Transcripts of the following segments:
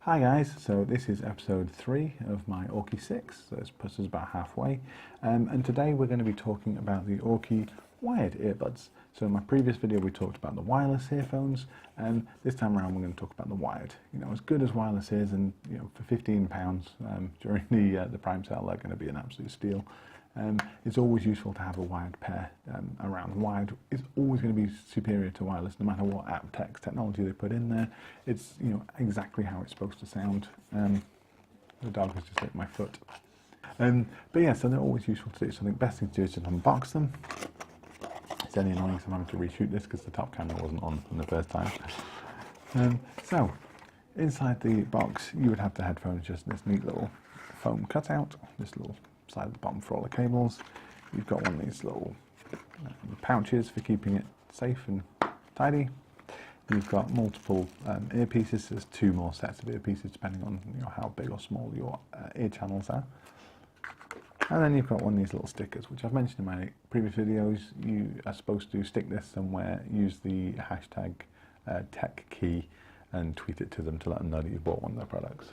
Hi guys, so this is episode 3 of my Aukey 6, so this puts us about halfway, and today we're going to be talking about the Aukey wired earbuds. So in my previous video we talked about the wireless earphones, and this time around we're going to talk about the wired. You know, as good as wireless is, and you know, for £15 during the Prime sale they're going to be an absolute steal. It's always useful to have a wired pair around. Wired is always going to be superior to wireless, no matter what aptX technology they put in there. It's, you know, exactly how it's supposed to sound. The dog has just hit my foot. But yeah, so they're always useful to do. So I think the best thing to do is just unbox them. It's only annoying, so I'm having to reshoot this because the top camera wasn't on the first time. So inside the box, you would have the headphones, just this neat little foam cutout, this little side at the bottom for all the cables. You've got one of these little pouches for keeping it safe and tidy. You've got multiple earpieces. There's 2 more sets of earpieces depending on, you know, how big or small your ear channels are. And then you've got one of these little stickers, which I've mentioned in my previous videos. You are supposed to stick this somewhere, use the hashtag #TechKey and tweet it to them to let them know that you've bought one of their products.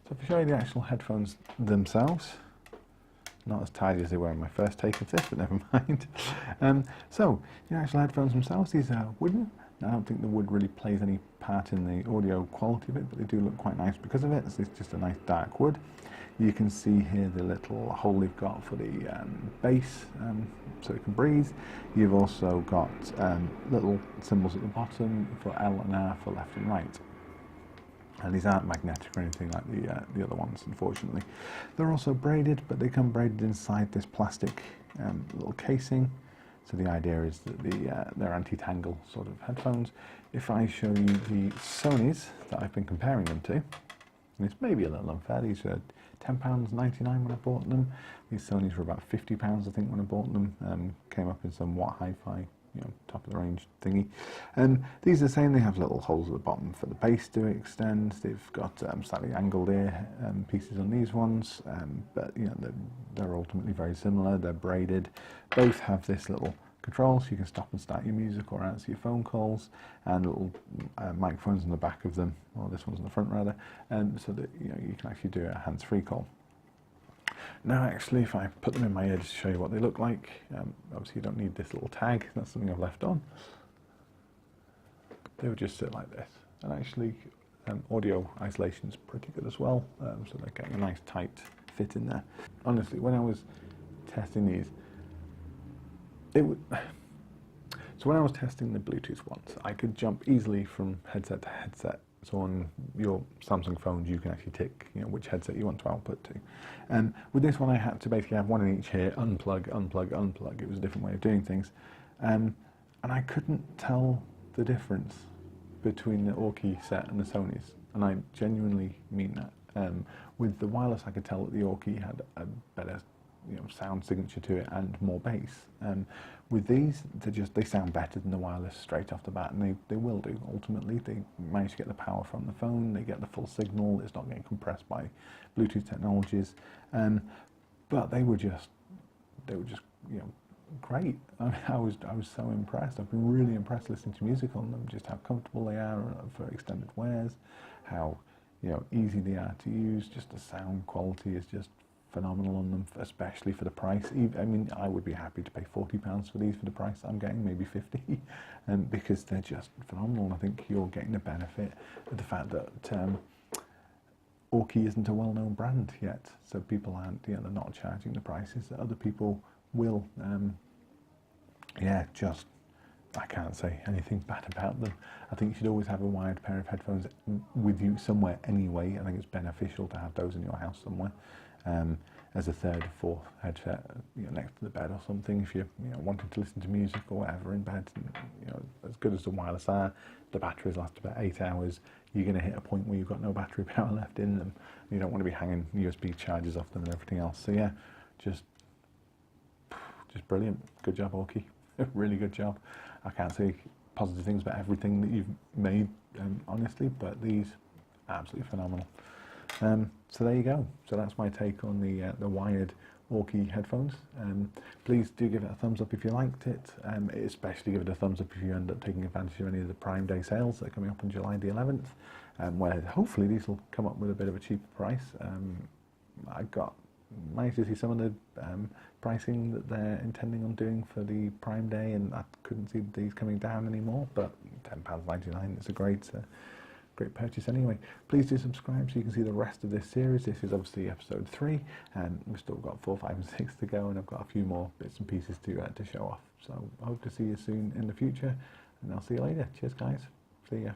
So if I show you the actual headphones themselves, not as tidy as they were in my first take of this, but never mind. So the actual headphones themselves, these are wooden. Now, I don't think the wood really plays any part in the audio quality of it, but they do look quite nice because of it. So it's just a nice dark wood. You can see here the little hole they've got for the bass, so it can breathe. You've also got little symbols at the bottom for L and R for left and right. And these aren't magnetic or anything like the other ones, unfortunately. They're also braided, but they come braided inside this plastic little casing. So the idea is that they're anti-tangle sort of headphones. If I show you the Sonys that I've been comparing them to, and it's maybe a little unfair, these are £10.99 when I bought them. These Sonys were about £50 I think when I bought them. Came up in some Watt Hi-Fi, you know, top of the range thingy. These are the same. They have little holes at the bottom for the bass to extend. They've got slightly angled ear pieces on these ones, but you know, they're ultimately very similar. They're braided. Both have this little control, so you can stop and start your music or answer your phone calls, and little microphones on the back of them, or this one's on the front rather, so that you know you can actually do a hands-free call. Now actually, if I put them in my ear just to show you what they look like, obviously you don't need this little tag, that's something I've left on. They would just sit like this, and actually audio isolation is pretty good as well, so they're getting a nice tight fit in there. Honestly, when I was testing these, so when I was testing the Bluetooth ones, I could jump easily from headset to headset. So on your Samsung phones, you can actually tick, you know, which headset you want to output to. And with this one, I had to basically have one in each ear, unplug, unplug, unplug. It was a different way of doing things. And I couldn't tell the difference between the Aukey set and the Sonys. And I genuinely mean that. With the wireless, I could tell that the Aukey had a better, you know, sound signature to it and more bass. With these, they sound better than the wireless straight off the bat, and they will do. Ultimately, they manage to get the power from the phone. They get the full signal. It's not getting compressed by Bluetooth technologies. But they were just you know, great. I mean, I was so impressed. I've been really impressed listening to music on them. Just how comfortable they are for extended wears. How, you know, easy they are to use. Just the sound quality is just phenomenal on them, especially for the price. I mean, I would be happy to pay £40 for these for the price I'm getting, maybe 50, because they're just phenomenal. And I think you're getting the benefit of the fact that Aukey isn't a well-known brand yet, so people aren't, you know, they're not charging the prices that other people will. Yeah, just, I can't say anything bad about them. I think you should always have a wired pair of headphones with you somewhere anyway. I think it's beneficial to have those in your house somewhere. As a third or fourth headset, you know, next to the bed or something, if you're, you know, wanting to listen to music or whatever in bed. And, you know, as good as the wireless are, the batteries last about 8 hours. You're going to hit a point where you've got no battery power left in them. You don't want to be hanging USB chargers off them and everything else. So yeah, just brilliant. Good job, Aukey. Really good job. I can't say positive things about everything that you've made, honestly, but these absolutely phenomenal. So there you go. So that's my take on the wired Aukey headphones. Please do give it a thumbs up if you liked it. Especially give it a thumbs up if you end up taking advantage of any of the Prime Day sales that are coming up on July the 11th, where hopefully these will come up with a bit of a cheaper price. I managed to see some of the pricing that they're intending on doing for the Prime Day, and I couldn't see these coming down anymore, but £10.99 is a great purchase anyway. Please do subscribe so you can see the rest of this series. This is obviously episode 3, and we've still got 4, 5 and 6 to go, and I've got a few more bits and pieces to show off. So I hope to see you soon in the future, and I'll see you later. Cheers guys, see ya.